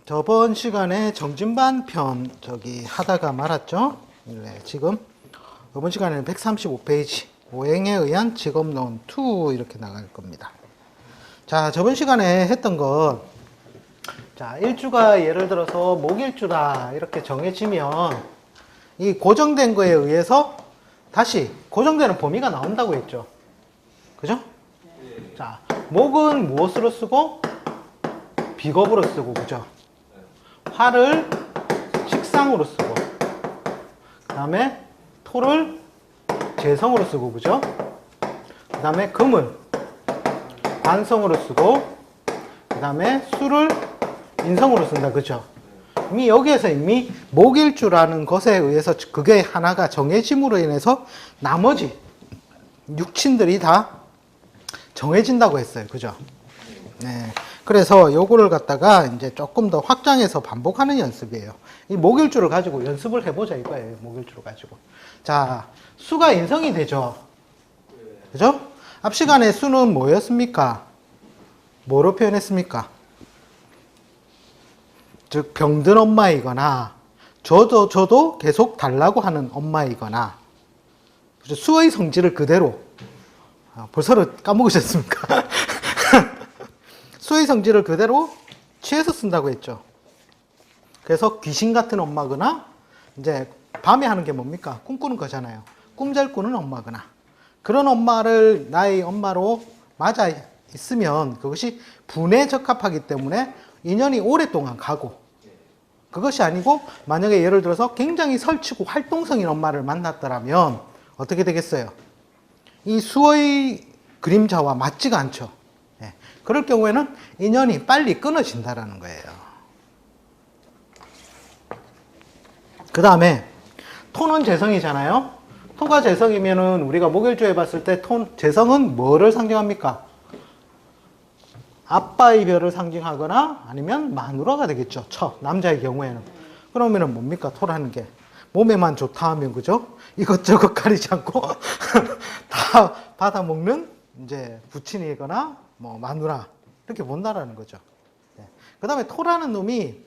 저번 시간에 정진반 편 하다가 말았죠. 네, 지금 이번 시간에는 135페이지 오행에 의한 직업론 2 이렇게 나갈 겁니다. 자, 저번 시간에 했던 것, 자, 일주가 예를 들어서 목일주다 이렇게 정해지면 이 고정된 거에 의해서 다시 고정되는 범위가 나온다고 했죠. 그죠? 네. 자, 목은 무엇으로 쓰고 비겁으로 쓰고, 그죠? 화를 식상으로 쓰고, 그 다음에 토를 재성으로 쓰고, 그죠? 그 다음에 금을 관성으로 쓰고, 그 다음에 수를 인성으로 쓴다, 그죠? 이미 여기에서 이미 목일주라는 것에 의해서 그게 하나가 정해짐으로 인해서 나머지 육친들이 다 정해진다고 했어요, 그죠? 네. 그래서 요거를 갖다가 이제 조금 더 확장해서 반복하는 연습이에요. 이 목일주를 가지고 연습을 해보자 이거예요. 목일주를 가지고. 자, 수가 인성이 되죠. 그죠? 앞 시간에 수는 뭐였습니까? 뭐로 표현했습니까? 즉, 병든 엄마이거나, 저도 계속 달라고 하는 엄마이거나, 수의 성질을 그대로, 벌써 까먹으셨습니까? 수의 성질을 그대로 취해서 쓴다고 했죠. 그래서 귀신 같은 엄마거나, 이제 밤에 하는 게 뭡니까? 꿈꾸는 거잖아요. 꿈 잘 꾸는 엄마거나. 그런 엄마를 나의 엄마로 맞아 있으면 그것이 분에 적합하기 때문에 인연이 오랫동안 가고, 그것이 아니고 만약에 예를 들어서 굉장히 설치고 활동성인 엄마를 만났더라면 어떻게 되겠어요? 이 수의 그림자와 맞지가 않죠. 예. 그럴 경우에는 인연이 빨리 끊어진다라는 거예요. 그 다음에 토는 재성이잖아요. 토가 재성이면은 우리가 목일주에 봤을 때 재성은 뭐를 상징합니까? 아빠의 별을 상징하거나 아니면 마누라가 되겠죠. 남자의 경우에는. 그러면은 뭡니까? 토라는 게. 몸에만 좋다 하면, 그죠? 이것저것 가리지 않고 다 받아먹는 이제 부친이거나 뭐 마누라. 이렇게 본다라는 거죠. 네. 그 다음에 토라는 놈이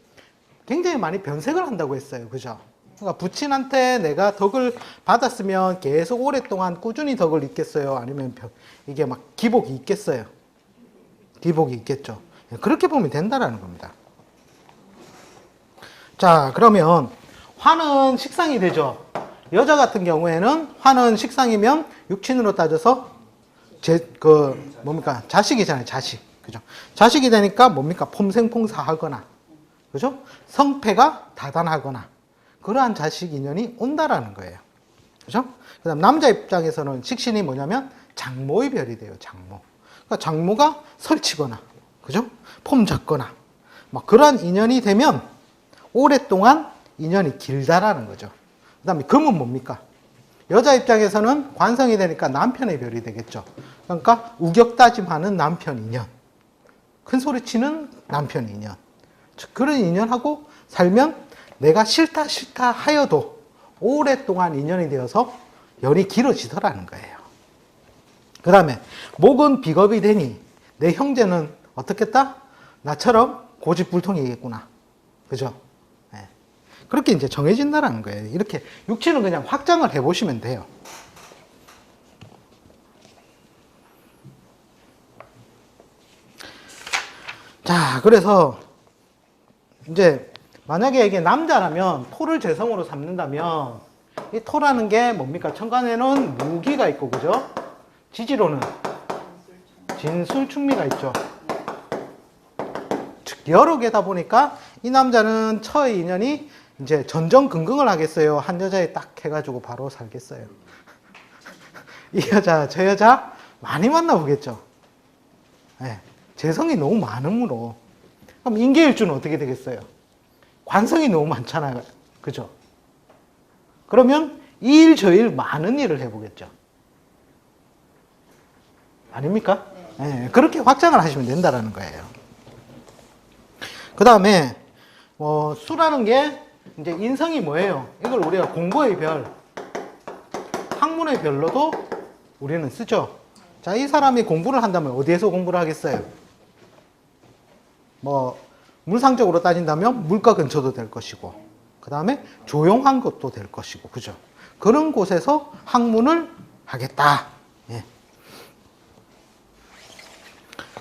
굉장히 많이 변색을 한다고 했어요. 그죠? 그러니까 부친한테 내가 덕을 받았으면 계속 오랫동안 꾸준히 덕을 있겠어요? 아니면 이게 막 기복이 있겠어요? 기복이 있겠죠. 그렇게 보면 된다라는 겁니다. 자, 그러면 화는 식상이 되죠. 여자 같은 경우에는 화는 식상이면 육친으로 따져서 뭡니까? 자식이잖아요, 자식. 그죠? 자식이 되니까 뭡니까? 폼생퐁사하거나, 그죠? 성패가 다단하거나, 그러한 자식 인연이 온다라는 거예요. 그죠? 그 다음 남자 입장에서는 식신이 뭐냐면 장모의 별이 돼요, 장모. 그러니까 장모가 설치거나, 그죠? 폼 잡거나, 막 그러한 인연이 되면 오랫동안 인연이 길다라는 거죠. 그 다음에 금은 뭡니까? 여자 입장에서는 관성이 되니까 남편의 별이 되겠죠. 그러니까 우격다짐하는 남편 인연, 큰 소리 치는 남편 인연. 그런 인연하고 살면 내가 싫다 하여도 오랫동안 인연이 되어서 연이 길어지더라는 거예요. 그 다음에 목은 비겁이 되니 내 형제는 어떻겠다? 나처럼 고집불통이겠구나. 그죠? 네. 그렇게 이제 정해진다는 거예요. 이렇게 육체는 그냥 확장을 해보시면 돼요. 자, 그래서 이제 만약에 이게 남자라면 토를 재성으로 삼는다면 이 토라는 게 뭡니까? 천간에는 무기가 있고, 그죠? 지지로는 진술충미가 있죠. 즉 여러 개다 보니까 이 남자는 처의 인연이 이제 전전긍긍을 하겠어요. 한 여자에 딱 해가지고 바로 살겠어요. 이 여자 저 여자 많이 만나보겠죠. 네. 재성이 너무 많으므로. 그럼 인계일주는 어떻게 되겠어요? 관성이 너무 많잖아요. 그죠? 그러면 이 일 저 일 많은 일을 해보겠죠. 아닙니까? 네. 그렇게 확장을 하시면 된다는 거예요. 그 다음에 수라는 게 이제 인성이 뭐예요? 이걸 우리가 공부의 별, 학문의 별로도 우리는 쓰죠. 자, 이 사람이 공부를 한다면 어디에서 공부를 하겠어요? 물상적으로 따진다면 물가 근처도 될 것이고, 그 다음에 조용한 것도 될 것이고, 그죠? 그런 곳에서 학문을 하겠다. 예.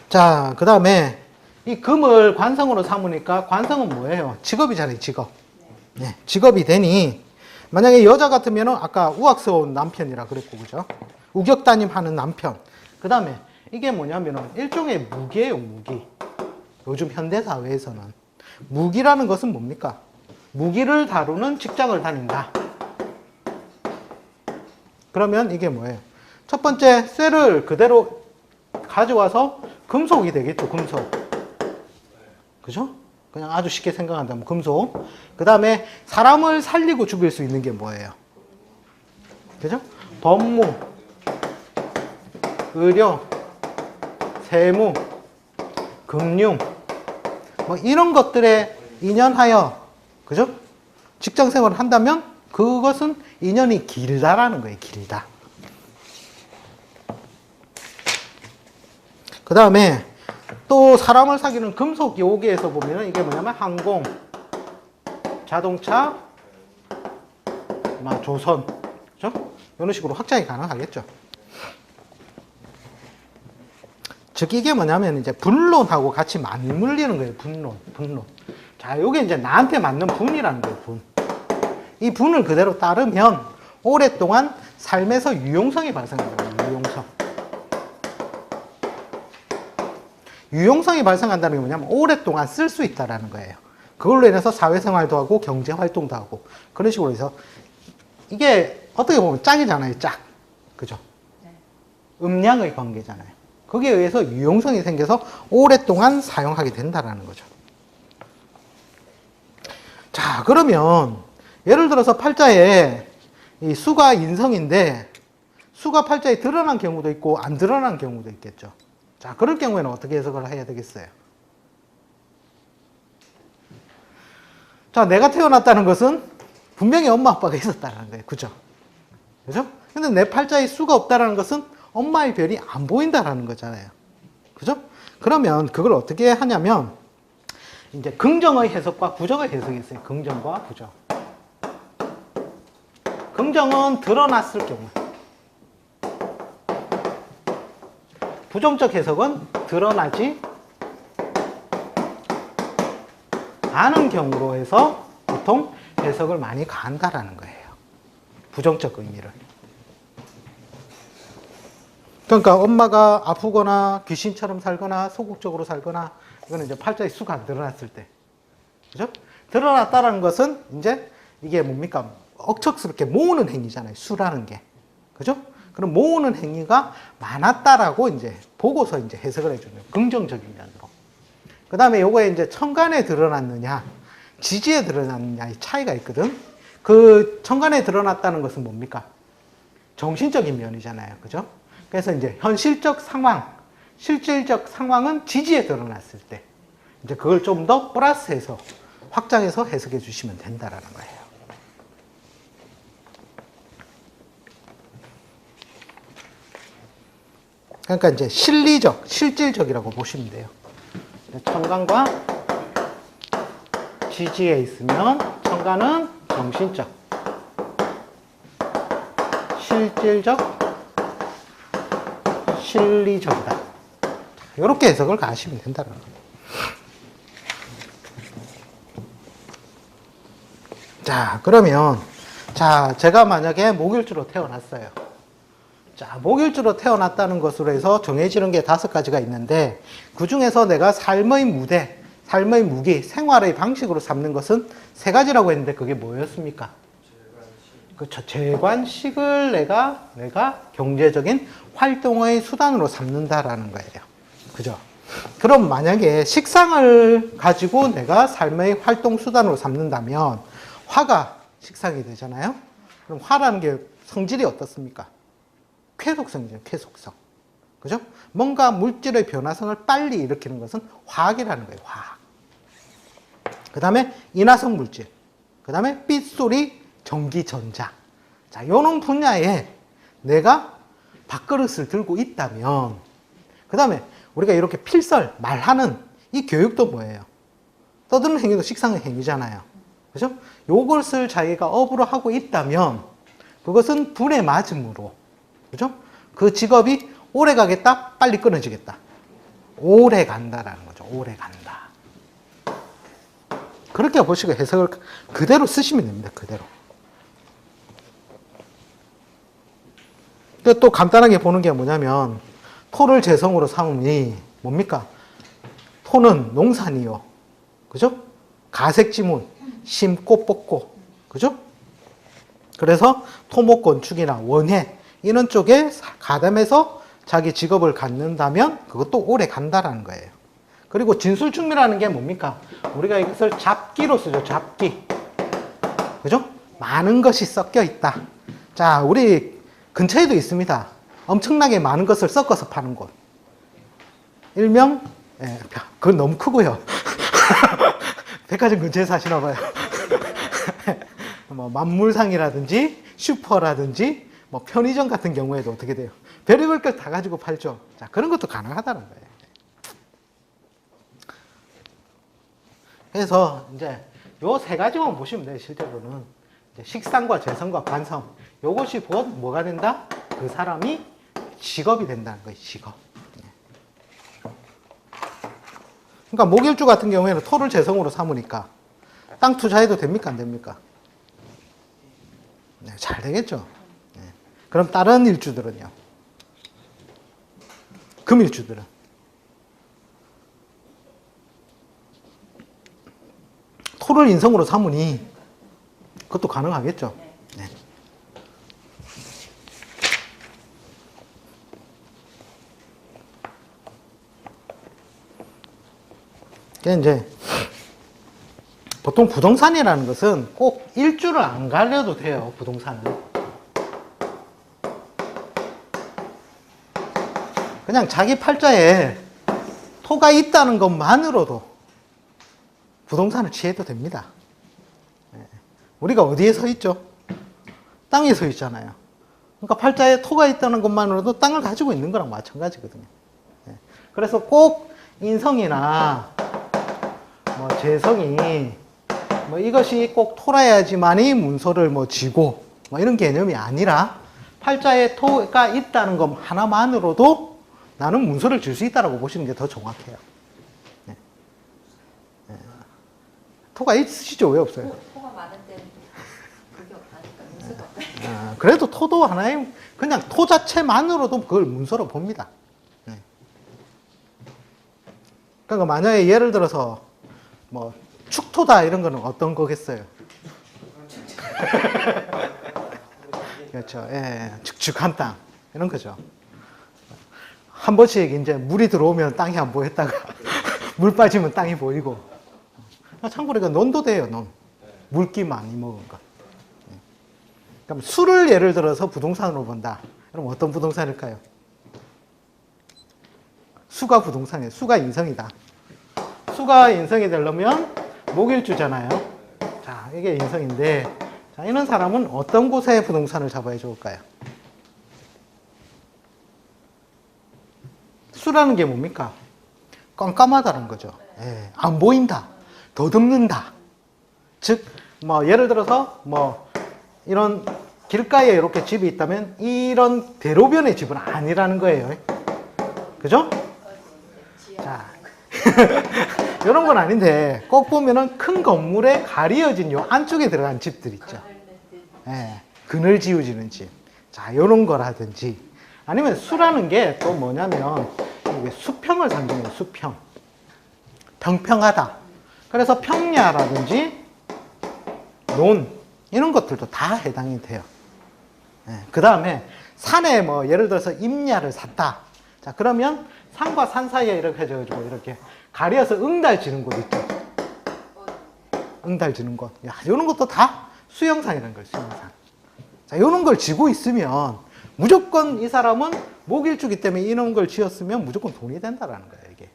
자, 그 다음에 이 금을 관성으로 삼으니까 관성은 뭐예요? 직업이잖아요, 직업. 예, 직업이 되니, 만약에 여자 같으면 아까 우악스러운 남편이라 그랬고, 그죠? 우격따님 하는 남편. 그 다음에 이게 뭐냐면은 일종의 무기예요, 무기. 요즘 현대사회에서는. 무기라는 것은 뭡니까? 무기를 다루는 직장을 다닌다. 그러면 이게 뭐예요? 첫 번째, 쇠를 그대로 가져와서 금속이 되겠죠, 금속. 그죠? 그냥 아주 쉽게 생각한다면 금속. 그 다음에 사람을 살리고 죽일 수 있는 게 뭐예요? 그죠? 법무, 의료, 세무, 금융, 뭐 이런 것들에 인연하여, 그죠? 직장 생활을 한다면 그것은 인연이 길다라는 거예요, 길다. 그 다음에 또 사람을 사귀는 금속 요기에서 보면 이게 뭐냐면 항공, 자동차, 조선, 그죠? 이런 식으로 확장이 가능하겠죠. 즉 이게 뭐냐면 이제 분론하고 같이 맞물리는 거예요. 분론. 자, 요게 이제 나한테 맞는 분이라는 거예요. 분. 이 분을 그대로 따르면 오랫동안 삶에서 유용성이 발생한다는 거예요. 유용성이 발생한다는 게 뭐냐면 오랫동안 쓸 수 있다라는 거예요. 그걸로 인해서 사회생활도 하고 경제활동도 하고 그런 식으로 해서 이게 어떻게 보면 짝이잖아요. 짝. 그죠? 음량의 관계잖아요. 거기에 의해서 유용성이 생겨서 오랫동안 사용하게 된다라는 거죠. 자, 그러면 예를 들어서 팔자에 이 수가 인성인데 수가 팔자에 드러난 경우도 있고 안 드러난 경우도 있겠죠. 자, 그럴 경우에는 어떻게 해석을 해야 되겠어요? 자, 내가 태어났다는 것은 분명히 엄마 아빠가 있었다는 거예요. 그죠? 그죠? 근데 내 팔자에 수가 없다는 것은 엄마의 별이 안 보인다라는 거잖아요. 그죠? 그러면 그걸 어떻게 하냐면 이제 긍정의 해석과 부정의 해석이 있어요. 긍정과 부정. 긍정은 드러났을 경우. 부정적 해석은 드러나지 않은 경우로 해서 보통 해석을 많이 간다라는 거예요. 부정적 의미를. 그러니까 엄마가 아프거나 귀신처럼 살거나 소극적으로 살거나 이거는 이제 팔자의 수가 안 드러났을 때. 그죠? 드러났다는 것은 이제 이게 뭡니까? 억척스럽게 모으는 행위잖아요. 수라는 게. 그죠? 그럼 모으는 행위가 많았다라고 이제 보고서 이제 해석을 해주는 긍정적인 면으로. 그 다음에 요거에 이제 천간에 드러났느냐, 지지에 드러났느냐의 차이가 있거든. 그 천간에 드러났다는 것은 뭡니까? 정신적인 면이잖아요. 그죠? 그래서 이제 현실적 상황, 실질적 상황은 지지에 드러났을 때, 이제 그걸 좀 더 플러스해서 확장해서 해석해 주시면 된다라는 거예요. 그러니까 이제 실리적, 실질적이라고 보시면 돼요. 천간과 지지에 있으면 천간은 정신적, 실질적, 실리적이다. 이렇게 해석을 가시면 된다는 거예요. 자, 그러면 자, 제가 만약에 목요일주로 태어났어요. 자, 목요일주로 태어났다는 것으로 해서 정해지는 게 5가지가 있는데 그 중에서 내가 삶의 무대, 삶의 무기, 생활의 방식으로 삼는 것은 3가지라고 했는데 그게 뭐였습니까? 그렇죠. 재관식을 내가 경제적인 활동의 수단으로 삼는다라는 거예요. 그죠? 그럼 만약에 식상을 가지고 내가 삶의 활동 수단으로 삼는다면 화가 식상이 되잖아요. 그럼 화라는 게 성질이 어떻습니까? 쾌속성이죠. 쾌속성. 그죠? 뭔가 물질의 변화성을 빨리 일으키는 것은 화학이라는 거예요. 화학. 그 다음에 인화성 물질. 그 다음에 빗소리, 전기, 전자. 자, 요런 분야에 내가 밥그릇을 들고 있다면, 그 다음에 우리가 이렇게 필설, 말하는 이 교육도 뭐예요? 떠드는 행위도 식상의 행위잖아요. 그죠? 요것을 자기가 업으로 하고 있다면 그것은 불에 맞음으로, 그죠? 그 직업이 오래 가겠다, 빨리 끊어지겠다. 오래 간다라는 거죠. 오래 간다. 그렇게 보시고 해석을 그대로 쓰시면 됩니다. 그대로. 또 간단하게 보는 게 뭐냐면 토를 재성으로 삼으니 뭡니까? 토는 농산이요. 그죠? 가색지문, 심고 뽑고. 그죠? 그래서 토목건축이나 원해 이런 쪽에 가담해서 자기 직업을 갖는다면 그것도 오래 간다라는 거예요. 그리고 진술충미라는 게 뭡니까? 우리가 이것을 잡기로 쓰죠. 잡기. 그죠? 많은 것이 섞여 있다. 자, 우리 근처에도 있습니다. 엄청나게 많은 것을 섞어서 파는 곳. 일명, 그건 너무 크고요. 백화점 근처에 사시나 봐요. 뭐 만물상이라든지 슈퍼라든지 뭐 편의점 같은 경우에도 어떻게 돼요? 별의별 걸 다 가지고 팔죠. 자, 그런 것도 가능하다는 거예요. 그래서 이제 요 세 가지만 보시면 돼요. 실제로는 이제 식상과 재성과 관성. 요것이 곧 뭐가 된다? 그 사람이 직업이 된다는 거예요. 직업. 그러니까 목일주 같은 경우에는 토를 재성으로 삼으니까 땅 투자해도 됩니까? 안 됩니까? 네, 잘 되겠죠. 네. 그럼 다른 일주들은요? 금일주들은? 토를 인성으로 삼으니 그것도 가능하겠죠. 네. 이제 보통 부동산이라는 것은 꼭 일주를 안 가려도 돼요. 부동산은 그냥 자기 팔자에 토가 있다는 것만으로도 부동산을 취해도 됩니다. 우리가 어디에 서 있죠? 땅에 서 있잖아요. 그러니까 팔자에 토가 있다는 것만으로도 땅을 가지고 있는 거랑 마찬가지거든요. 그래서 꼭 인성이나 뭐 재성이 뭐 이것이 꼭 토라야지만이 문서를 뭐 쥐고 뭐 이런 개념이 아니라 팔자에 토가 있다는 것 하나만으로도 나는 문서를 줄 수 있다라고 보시는 게 더 정확해요. 네. 네. 토가 있으시죠? 왜 없어요? 토가 많은데 그게 없다니까 문서가 없다. 그래도 토도 하나의 그냥 토 자체만으로도 그걸 문서로 봅니다. 네. 그러니까 만약에 예를 들어서 뭐 축토다 이런 거는 어떤 거겠어요? 그렇죠. 예, 축축한 땅 이런 거죠. 한 번씩 이제 물이 들어오면 땅이 안 보였다가 물 빠지면 땅이 보이고. 참고로 이거 논도 돼요. 논. 물기 많이 먹은 거. 그럼 수를 예를 들어서 부동산으로 본다. 그럼 어떤 부동산일까요? 수가 부동산이에요. 수가 인성이다. 수가 인성이 되려면 목일주잖아요. 자, 이게 인성인데, 자, 이런 사람은 어떤 곳에 부동산을 잡아야 좋을까요? 수라는 게 뭡니까? 깜깜하다는 거죠. 예, 안 보인다. 더듬는다. 즉, 뭐, 예를 들어서, 뭐, 이런 길가에 이렇게 집이 있다면, 이런 대로변의 집은 아니라는 거예요. 그죠? 자. 이런 건 아닌데 꼭 보면은 큰 건물에 가리어진 요 안쪽에 들어간 집들 있죠. 예, 그늘 지어지는 집. 자, 이런 거라든지 아니면 수라는 게 또 뭐냐면 이게 수평을 상징해요. 수평. 평평하다. 그래서 평야라든지 논 이런 것들도 다 해당이 돼요. 예, 그 다음에 산에 뭐 예를 들어서 임야를 샀다. 자, 그러면 산과 산 사이에 이렇게 해가지고 이렇게 가려서 응달 지는 곳 있죠. 응달 지는 곳. 야, 이런 것도 다 수영산이라는 거예요. 수영산. 자, 이런 걸 지고 있으면 무조건 이 사람은 목일주기 때문에 이런 걸 지었으면 무조건 돈이 된다라는 거예요. 이게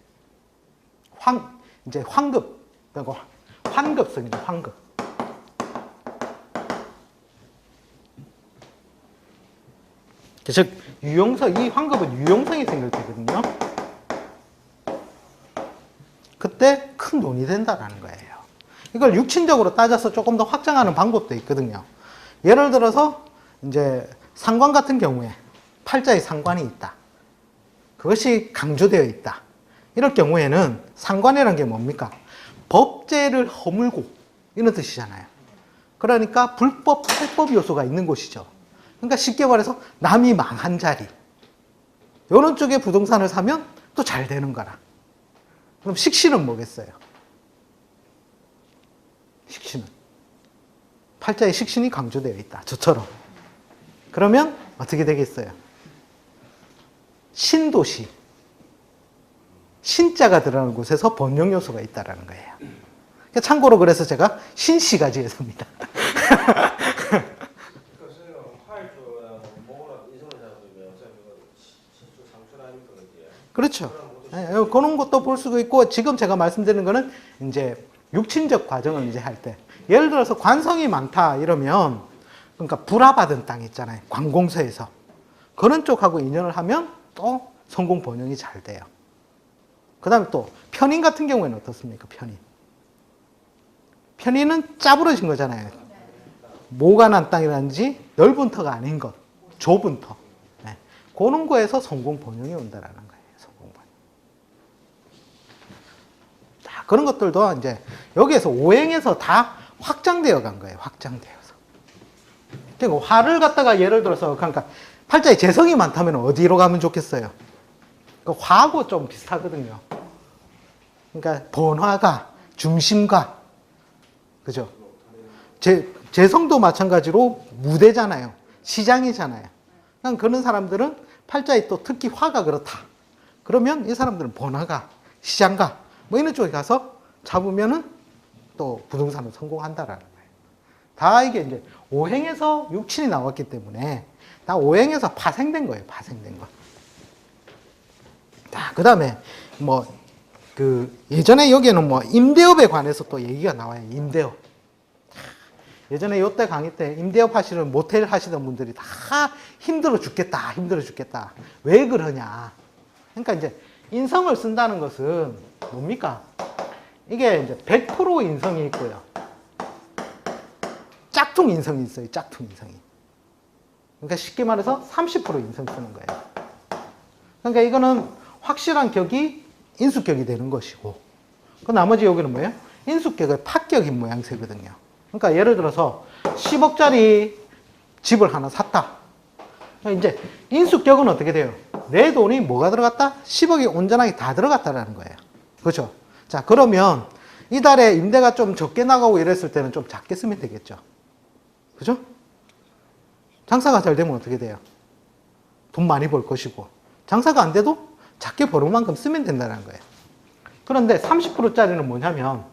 이제 황급, 그러니까 환급성이죠. 환급. 즉 유용성, 이 황급은 유용성이 생길 때거든요. 그때 큰 돈이 된다라는 거예요. 이걸 육친적으로 따져서 조금 더 확장하는 방법도 있거든요. 예를 들어서 이제 상관 같은 경우에 팔자에 상관이 있다. 그것이 강조되어 있다. 이럴 경우에는 상관이라는 게 뭡니까? 법제를 허물고 이런 뜻이잖아요. 그러니까 불법, 탈법 요소가 있는 곳이죠. 그러니까 쉽게 말해서 남이 망한 자리. 이런 쪽에 부동산을 사면 또 잘 되는 거라. 그럼 식신은 뭐겠어요? 식신은 팔자에 식신이 강조되어 있다. 저처럼. 그러면 어떻게 되겠어요? 신도시. 신자가 들어가는 곳에서 번영 요소가 있다는 거예요. 참고로 그래서 제가 신씨가 지었습니다. 그렇죠. 그런 것도 볼 수가 있고, 지금 제가 말씀드리는 거는 이제 육친적 과정을 이제 할 때, 예를 들어서 관성이 많다 이러면, 그러니까 불화받은 땅 있잖아요. 관공서에서. 그런 쪽하고 인연을 하면 또 성공 번영이 잘 돼요. 그 다음에 또 편인 같은 경우에는 어떻습니까? 편인. 편인은 짜부러진 거잖아요. 모가 난 땅이라든지 넓은 터가 아닌 것, 좁은 터. 네. 그런 거에서 성공 번영이 온다라는 거예요. 성공 번영. 자, 그런 것들도 이제 여기에서 오행에서 다 확장되어 간 거예요. 확장되어서. 그러니까 화를 갖다가 예를 들어서 그러니까 팔자에 재성이 많다면 어디로 가면 좋겠어요? 그러니까 화하고 좀 비슷하거든요. 그러니까 번화가, 중심가, 그죠? 재성도 마찬가지로 무대잖아요. 시장이잖아요. 그런 사람들은 팔자에 또 특히 화가 그렇다. 그러면 이 사람들은 번화가, 시장가, 뭐 이런 쪽에 가서 잡으면은 또 부동산을 성공한다라는 거예요. 다 이게 이제 오행에서 육친이 나왔기 때문에 다 오행에서 파생된 거예요. 파생된 거. 자, 그 다음에 예전에 여기에는 임대업에 관해서 또 얘기가 나와요. 임대업. 예전에 요때 강의 때 임대업 하시는 모텔 하시던 분들이 다 힘들어 죽겠다. 힘들어 죽겠다. 왜 그러냐. 그러니까 이제 인성을 쓴다는 것은 뭡니까? 이게 이제 100% 인성이 있고요. 짝퉁 인성이 있어요. 짝퉁 인성이. 그러니까 쉽게 말해서 30% 인성 쓰는 거예요. 그러니까 이거는 확실한 격이 인수격이 되는 것이고, 그 나머지 여기는 뭐예요? 인수격의 파격인 모양새거든요. 그러니까 예를 들어서 10억짜리 집을 하나 샀다. 이제 인수격은 어떻게 돼요? 내 돈이 뭐가 들어갔다? 10억이 온전하게 다 들어갔다라는 거예요. 그렇죠? 자, 그러면 이달에 임대가 좀 적게 나가고 이랬을 때는 좀 작게 쓰면 되겠죠. 그죠? 장사가 잘 되면 어떻게 돼요? 돈 많이 벌 것이고, 장사가 안 돼도 작게 버는 만큼 쓰면 된다는 거예요. 그런데 30%짜리는 뭐냐면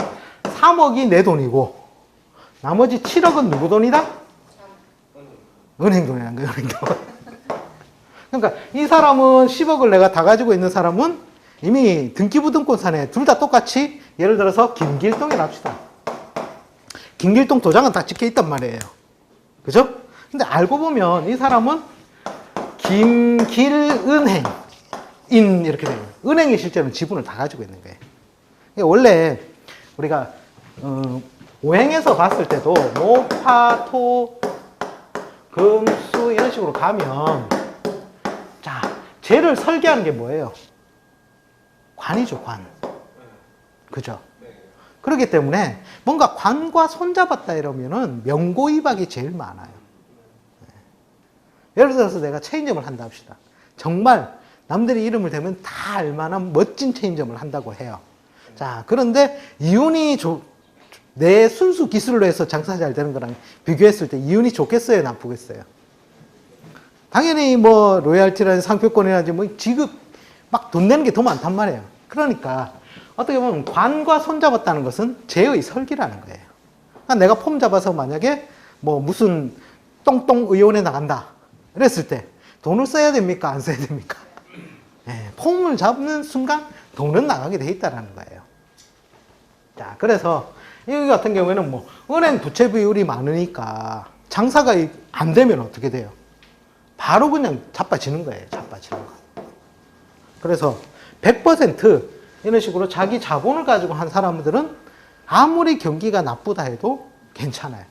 3억이 내 돈이고 나머지 7억은 누구 돈이다? 은행 돈이라는 거예요. 은행 돈. 그러니까 이 사람은 10억을 내가 다 가지고 있는 사람은 이미 등기부등본 산에 둘 다 똑같이 예를 들어서 김길동이라 합시다. 김길동 도장은 다 찍혀 있단 말이에요. 그죠? 근데 알고 보면 이 사람은 김길은행 인 이렇게 돼요. 은행이 실제로는 지분을 다 가지고 있는 거예요. 원래 우리가 오행에서 봤을 때도 목, 화, 토, 금, 수 이런 식으로 가면 자, 쟤를 설계하는 게 뭐예요? 관이죠, 관. 그죠? 그렇기 때문에 뭔가 관과 손잡았다 이러면은 명고이박이 제일 많아요. 예를 들어서 내가 체인점을 한다 합시다. 정말 남들이 이름을 대면 다 알만한 멋진 체인점을 한다고 해요. 자, 그런데 이윤이 내 순수 기술로 해서 장사 잘 되는 거랑 비교했을 때 이윤이 좋겠어요, 나쁘겠어요? 당연히 로얄티라든지 상표권이라든지 지급 막 돈 내는 게 더 많단 말이에요. 그러니까 어떻게 보면 관과 손잡았다는 것은 제의 설기라는 거예요. 그러니까 내가 폼 잡아서 만약에 무슨 똥똥 의원에 나간다 이랬을 때 돈을 써야 됩니까? 안 써야 됩니까? 네, 폼을 잡는 순간 돈은 나가게 돼 있다는 거예요. 자, 그래서 여기 같은 경우에는 은행 부채 비율이 많으니까 장사가 안 되면 어떻게 돼요? 바로 그냥 자빠지는 거예요. 자빠지는 거. 그래서 100% 이런 식으로 자기 자본을 가지고 한 사람들은 아무리 경기가 나쁘다 해도 괜찮아요.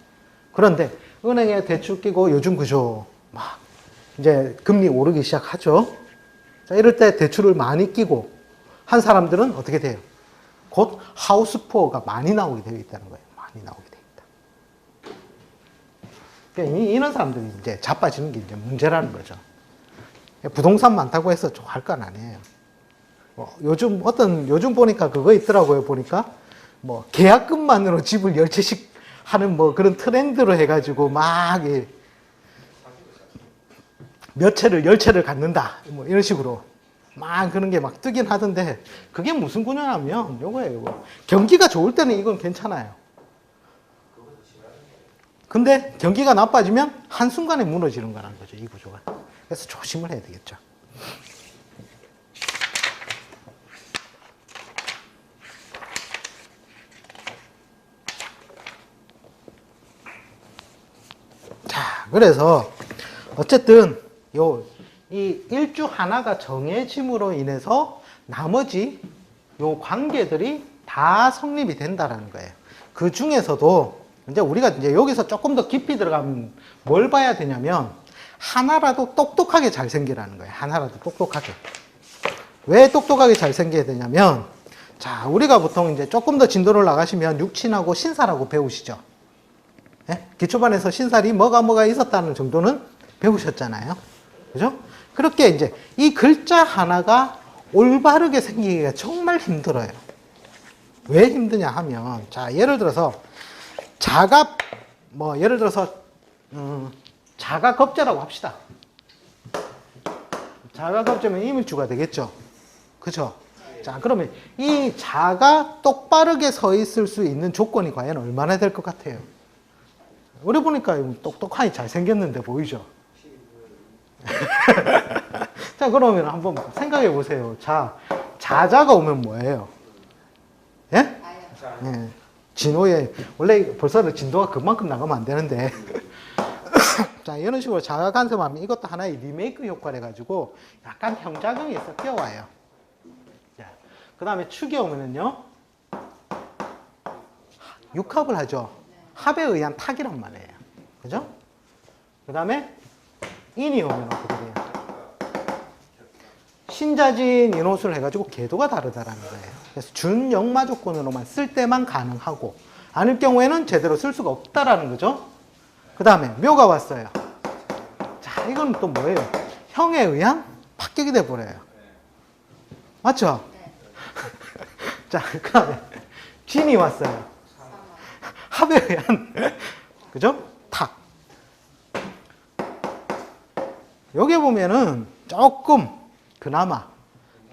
그런데 은행에 대출 끼고 요즘 그죠? 막 이제 금리 오르기 시작하죠. 자, 이럴 때 대출을 많이 끼고 한 사람들은 어떻게 돼요? 곧 하우스푸어가 많이 나오게 되어 있다는 거예요. 많이 나오게 되어 있다. 그러니까 이런 사람들이 이제 자빠지는 게 이제 문제라는 거죠. 부동산 많다고 해서 좋아할 건 아니에요. 요즘 보니까 그거 있더라고요. 보니까 뭐 계약금만으로 집을 10채씩 하는 뭐 그런 트렌드로 해가지고 막 몇 채를 10채를 갖는다. 뭐 이런 식으로 막 그런 게 막 뜨긴 하던데 그게 무슨 구조냐면 요거예요. 요거. 경기가 좋을 때는 이건 괜찮아요. 근데 경기가 나빠지면 한순간에 무너지는 거라는 거죠. 이 구조가. 그래서 조심을 해야 되겠죠. 자, 그래서 어쨌든 이 일주 하나가 정해짐으로 인해서 나머지 요 관계들이 다 성립이 된다라는 거예요. 그 중에서도 이제 우리가 이제 여기서 조금 더 깊이 들어가면 뭘 봐야 되냐면 하나라도 똑똑하게 잘 생기라는 거예요. 하나라도 똑똑하게. 왜 똑똑하게 잘 생겨야 되냐면 자, 우리가 보통 이제 조금 더 진도를 나가시면 육친하고 신사라고 배우시죠. 예? 기초반에서 신살이 뭐가 있었다는 정도는 배우셨잖아요. 그죠? 그렇게 이제 이 글자 하나가 올바르게 생기기가 정말 힘들어요. 왜 힘드냐 하면, 자, 예를 들어서, 자가겁제라고 합시다. 자가겁제면 이물주가 되겠죠. 그죠? 자, 그러면 이 자가 똑바르게 서 있을 수 있는 조건이 과연 얼마나 될 것 같아요? 우리 보니까 똑똑하니 잘생겼는데 보이죠? 자, 그러면 한번 생각해 보세요. 자, 자자가 오면 뭐예요? 예? 예. 진호에, 원래 벌써 진도가 그만큼 나가면 안 되는데. 자, 이런 식으로 자가 간섭하면 이것도 하나의 리메이크 효과를 해가지고 약간 형작용이 섞여와요. 그 다음에 축이 오면은요, 육합을 하죠. 합에 의한 탁이란 말이에요. 그죠? 그 다음에 인이 오면 어떻게 돼요? 신자진 인호수를 해가지고 궤도가 다르다라는 거예요. 그래서 준역마 조건으로만 쓸 때만 가능하고 아닐 경우에는 제대로 쓸 수가 없다라는 거죠. 그 다음에 묘가 왔어요. 자, 이건 또 뭐예요? 형에 의한 합격이 돼버려요. 맞죠? 자, 그 다음에 진이 왔어요. 합에 의한 그죠? 탁. 여기 보면은 조금 그나마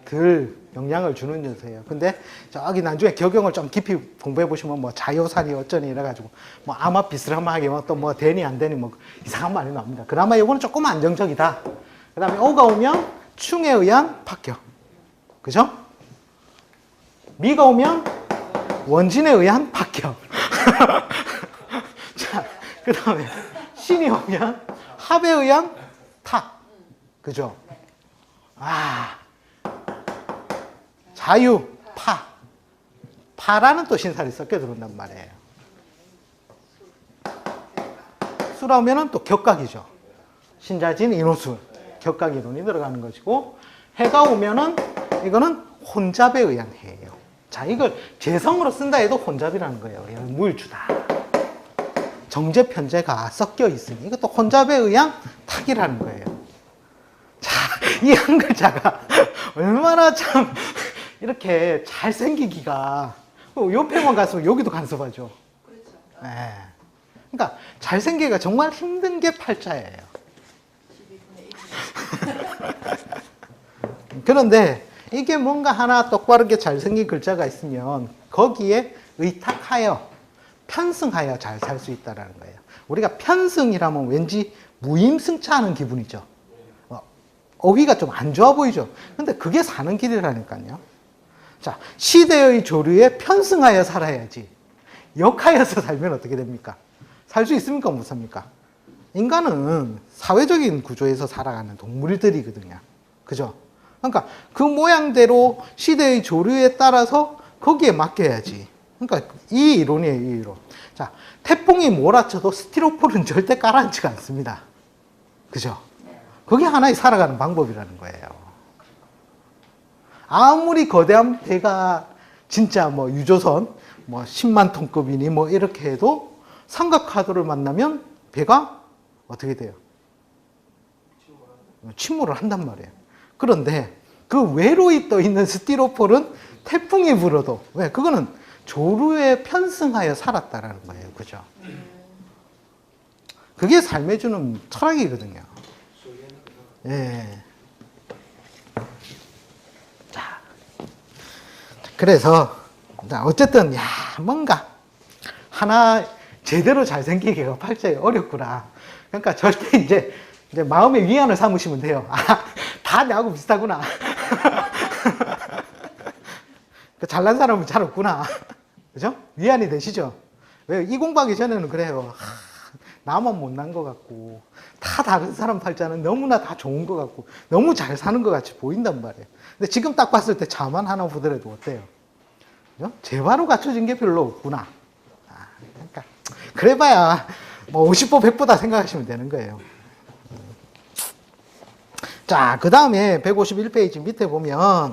덜 영향을 주는 요소예요. 근데 저기 나중에 격용을 좀 깊이 공부해 보시면 뭐 자요살이 어쩌니 이래가지고 뭐 아마 비스름하게 뭐 또 뭐 되니 안 되니 뭐 이상한 말이 나옵니다. 그나마 요거는 조금 안정적이다. 그 다음에 오가 오면 충에 의한 합격. 그죠? 미가 오면 원진에 의한 합격. 자, 그 다음에 신이 오면 합에 의한 탁. 그죠? 아, 자유, 파. 파라는 또 신살이 섞여 들어온단 말이에요. 수라 오면은 또 격각이죠. 신자진, 인호술. 격각 이론이 들어가는 것이고, 해가 오면은 이거는 혼잡에 의한 해예요. 자, 이걸 재성으로 쓴다 해도 혼잡이라는 거예요. 얘는 무일주다. 정제, 편제가 섞여 있으니 이것도 혼잡에 의한 탁이라는 거예요. 자, 이 한 글자가 얼마나 참 이렇게 잘생기기가 옆에만 갔으면 여기도 간섭하죠. 그렇죠. 네. 그러니까 잘생기기가 정말 힘든 게 팔자예요. 12분의 1. 그런데 이게 뭔가 하나 똑바르게 잘생긴 글자가 있으면 거기에 의탁하여 편승하여 잘 살 수 있다는 거예요. 우리가 편승이라면 왠지 무임승차하는 기분이죠. 어휘가 좀 안 좋아 보이죠. 근데 그게 사는 길이라니까요. 자, 시대의 조류에 편승하여 살아야지. 역하여서 살면 어떻게 됩니까? 살 수 있습니까? 못 삽니까? 인간은 사회적인 구조에서 살아가는 동물들이거든요. 그죠? 그러니까 그 모양대로 시대의 조류에 따라서 거기에 맡겨야지. 그러니까 이 이론이에요, 이 이론. 자, 태풍이 몰아쳐도 스티로폼은 절대 가라앉지가 않습니다. 그죠? 그게 하나의 살아가는 방법이라는 거예요. 아무리 거대한 배가 진짜 뭐 유조선 뭐 10만 톤급이니 뭐 이렇게 해도 삼각하도를 만나면 배가 어떻게 돼요? 침몰을 한단 말이에요. 그런데 그 외로이 떠 있는 스티로폴은 태풍이 불어도 왜? 그거는 조류에 편승하여 살았다라는 거예요. 그죠? 그게 삶에 주는 철학이거든요. 예. 자, 그래서 어쨌든 야 뭔가 하나 제대로 잘생기기가 팔자에 어렵구나. 그러니까 절대 이제 마음의 위안을 삼으시면 돼요. 아, 다 나하고 비슷하구나. 잘난 사람은 잘 없구나. 그죠? 위안이 되시죠? 왜? 이 공부하기 전에는 그래요. 나만 못난 것 같고, 다 다른 사람 팔자는 너무나 다 좋은 것 같고, 너무 잘 사는 것 같이 보인단 말이에요. 근데 지금 딱 봤을 때 자만 하나 보더라도 어때요? 그죠? 제바로 갖춰진 게 별로 없구나. 그러니까, 그래봐야 뭐 50보 100보다 생각하시면 되는 거예요. 자, 그 다음에 151페이지 밑에 보면